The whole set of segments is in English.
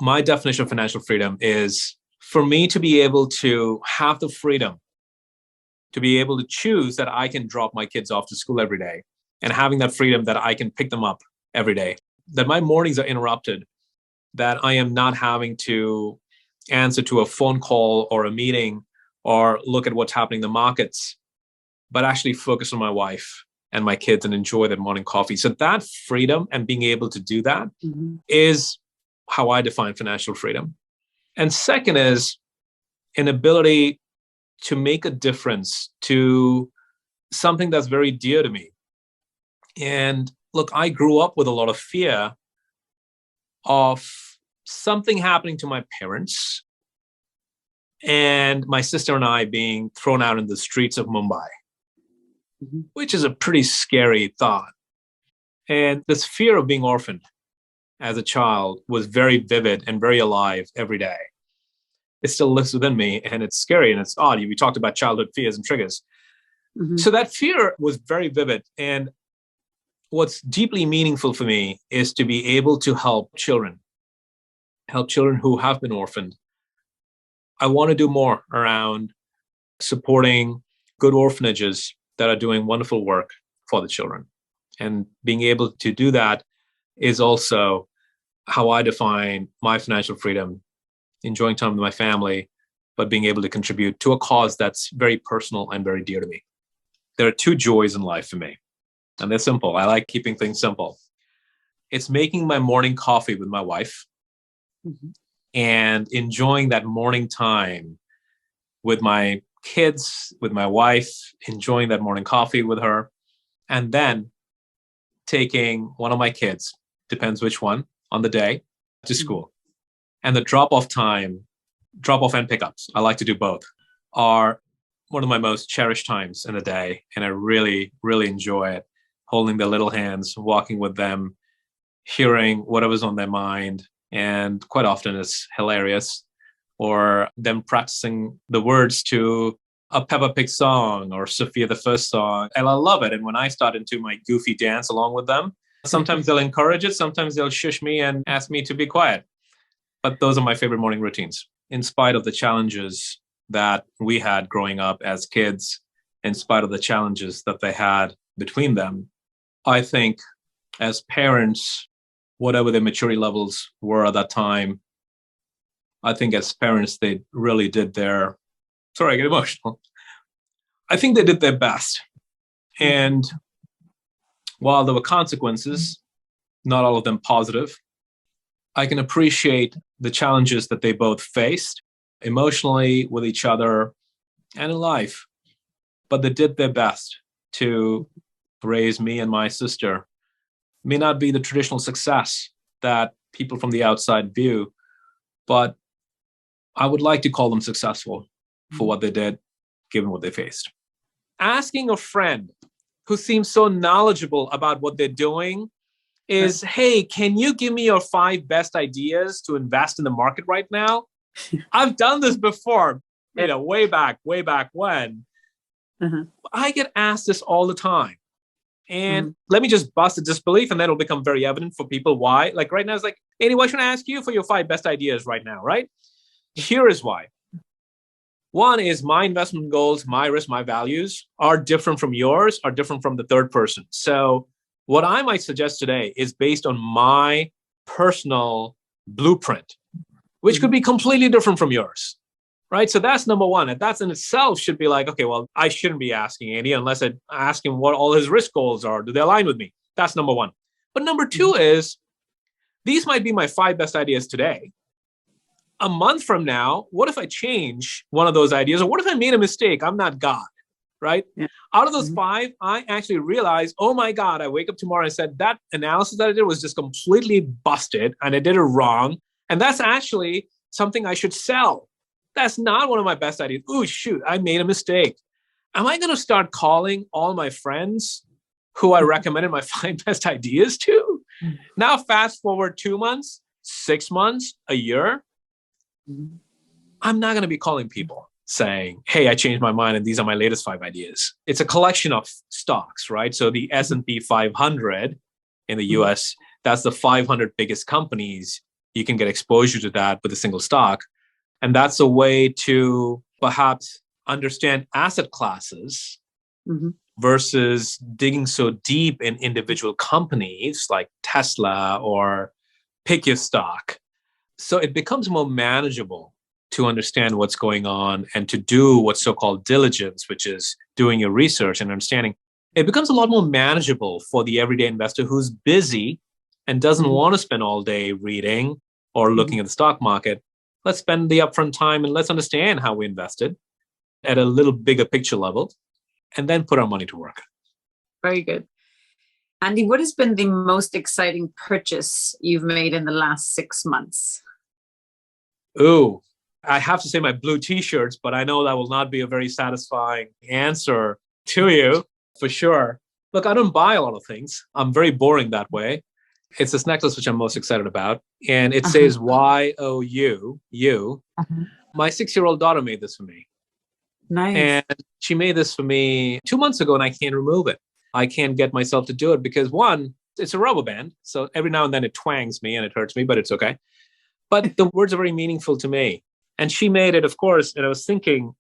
my definition of financial freedom is for me to be able to have the freedom to be able to choose that I can drop my kids off to school every day and having that freedom that I can pick them up every day, that my mornings are interrupted, that I am not having to answer to a phone call or a meeting or look at what's happening in the markets, but actually focus on my wife and my kids and enjoy that morning coffee. So that freedom and being able to do that is how I define financial freedom. And second is an ability to make a difference to something that's very dear to me. And look, I grew up with a lot of fear of something happening to my parents and my sister and I being thrown out in the streets of Mumbai, which is a pretty scary thought. And this fear of being orphaned as a child was very vivid and very alive every day. It still lives within me, and it's scary and it's odd. We talked about childhood fears and triggers. So that fear was very vivid. And what's deeply meaningful for me is to be able to help children who have been orphaned. I want to do more around supporting good orphanages that are doing wonderful work for the children. And being able to do that is also how I define my financial freedom, enjoying time with my family, but being able to contribute to a cause that's very personal and very dear to me. There are two joys in life for me, and they're simple. I like keeping things simple. It's making my morning coffee with my wife and enjoying that morning time with my kids, with my wife, enjoying that morning coffee with her, and then taking one of my kids, depends which one, on the day, to school. And the drop-off and pickups, I like to do both, are one of my most cherished times in the day. And I really, really enjoy it. Holding their little hands, walking with them, hearing whatever's on their mind. And quite often it's hilarious. Or them practicing the words to a Peppa Pig song or Sophia the First song. And I love it. And when I start into my goofy dance along with them, sometimes they'll encourage it. Sometimes they'll shush me and ask me to be quiet. But those are my favorite morning routines. In spite of the challenges that we had growing up as kids, in spite of the challenges that they had between them, I think as parents, whatever their maturity levels were at that time, I think as parents, they really did sorry, I get emotional. I think they did their best. And while there were consequences, not all of them positive, I can appreciate the challenges that they both faced emotionally with each other and in life. But they did their best to raise me and my sister. May not be the traditional success that people from the outside view, but I would like to call them successful for what they did, given what they faced. Asking a friend who seems so knowledgeable about what they're doing is, hey, can you give me your 5 best ideas to invest in the market right now? I've done this before, way back when. I get asked this all the time. And let me just bust the disbelief, and then it'll become very evident for people why. Like right now, it's like, Andy, why should I ask you for your 5 best ideas right now, right? Here is why. One is my investment goals, my risk, my values are different from yours, are different from the third person. So what I might suggest today is based on my personal blueprint, which could be completely different from yours, right? So that's number one. And that's in itself should be like, okay, well, I shouldn't be asking Andy unless I ask him what all his risk goals are. Do they align with me? That's number one. But number two is, these might be my 5 best ideas today. A month from now, what if I change one of those ideas? Or what if I made a mistake? I'm not God, right? Yeah. Out of those 5, I actually realized, oh my God, I wake up tomorrow and said, that analysis that I did was just completely busted and I did it wrong. And that's actually something I should sell. That's not one of my best ideas. Oh, shoot, I made a mistake. Am I going to start calling all my friends who I recommended my 5 best ideas to? Now, fast forward 2 months, 6 months, a year. I'm not going to be calling people saying, hey, I changed my mind and these are my latest 5 ideas. It's a collection of stocks, right? So the S&P 500 in the US, that's the 500 biggest companies You can get exposure to that with a single stock. And that's a way to perhaps understand asset classes versus digging so deep in individual companies like Tesla or pick your stock. So it becomes more manageable to understand what's going on and to do what's so-called diligence, which is doing your research and understanding. It becomes a lot more manageable for the everyday investor who's busy and doesn't want to spend all day reading or looking at the stock market. Let's spend the upfront time and let's understand how we invested at a little bigger picture level and then put our money to work. Very good. Andy, what has been the most exciting purchase you've made in the last 6 months? Ooh, I have to say my blue t-shirts, but I know that will not be a very satisfying answer to you for sure. Look, I don't buy a lot of things. I'm very boring that way. It's this necklace which I'm most excited about. And it says YOU, you. My 6-year-old daughter made this for me. Nice. And she made this for me 2 months ago and I can't remove it. I can't get myself to do it because one, it's a rubber band. So every now and then it twangs me and it hurts me, but it's okay. But the words are very meaningful to me. And she made it, of course. And I was thinking,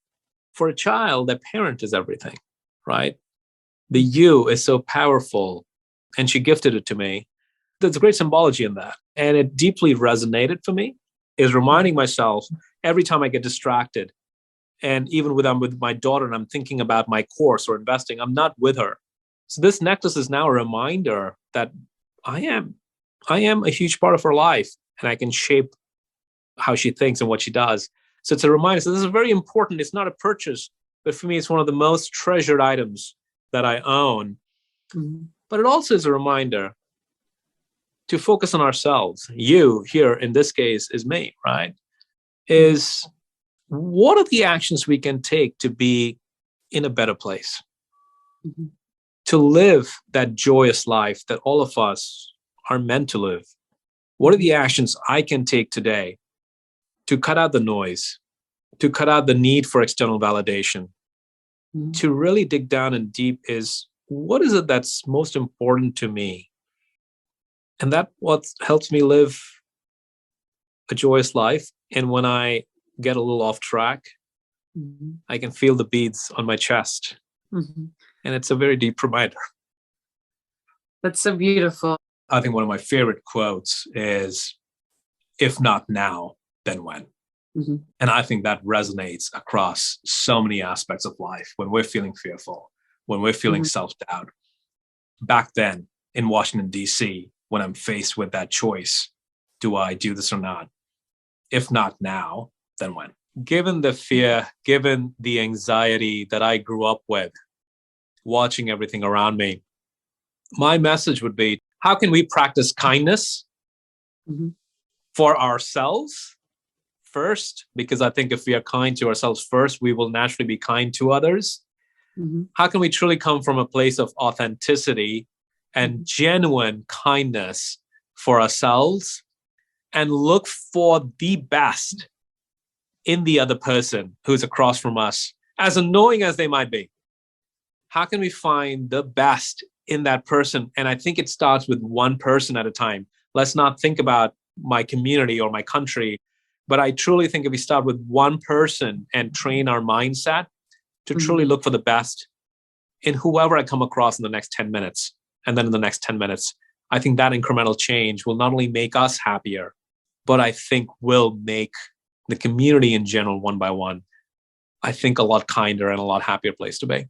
for a child, their parent is everything, right? The you is so powerful. And she gifted it to me. There's a great symbology in that. And it deeply resonated for me, is reminding myself every time I get distracted. And even when I'm with my daughter and I'm thinking about my course or investing, I'm not with her. So this necklace is now a reminder that I am a huge part of her life and I can shape how she thinks and what she does. So it's a reminder. So this is very important. It's not a purchase, but for me, it's one of the most treasured items that I own. But it also is a reminder to focus on ourselves. You here in this case is me, right? Is what are the actions we can take to be in a better place? To live that joyous life that all of us are meant to live. What are the actions I can take today to cut out the noise, to cut out the need for external validation, to really dig down and deep is what is it that's most important to me? And that's what helps me live a joyous life. And when I get a little off track, I can feel the beads on my chest. And it's a very deep reminder. That's so beautiful. I think one of my favorite quotes is, if not now, then when? And I think that resonates across so many aspects of life. When we're feeling fearful, when we're feeling self-doubt. Back then in Washington, D.C., when I'm faced with that choice, do I do this or not? If not now, then when? Given the fear, given the anxiety that I grew up with, watching everything around me, my message would be, how can we practice kindness for ourselves first? Because I think if we are kind to ourselves first, we will naturally be kind to others. How can we truly come from a place of authenticity and genuine kindness for ourselves and look for the best in the other person who's across from us, as annoying as they might be? How can we find the best in that person? And I think it starts with one person at a time. Let's not think about my community or my country, but I truly think if we start with one person and train our mindset to truly look for the best in whoever I come across in the next 10 minutes, and then in the next 10 minutes, I think that incremental change will not only make us happier, but I think will make the community in general, one by one, I think a lot kinder and a lot happier place to be.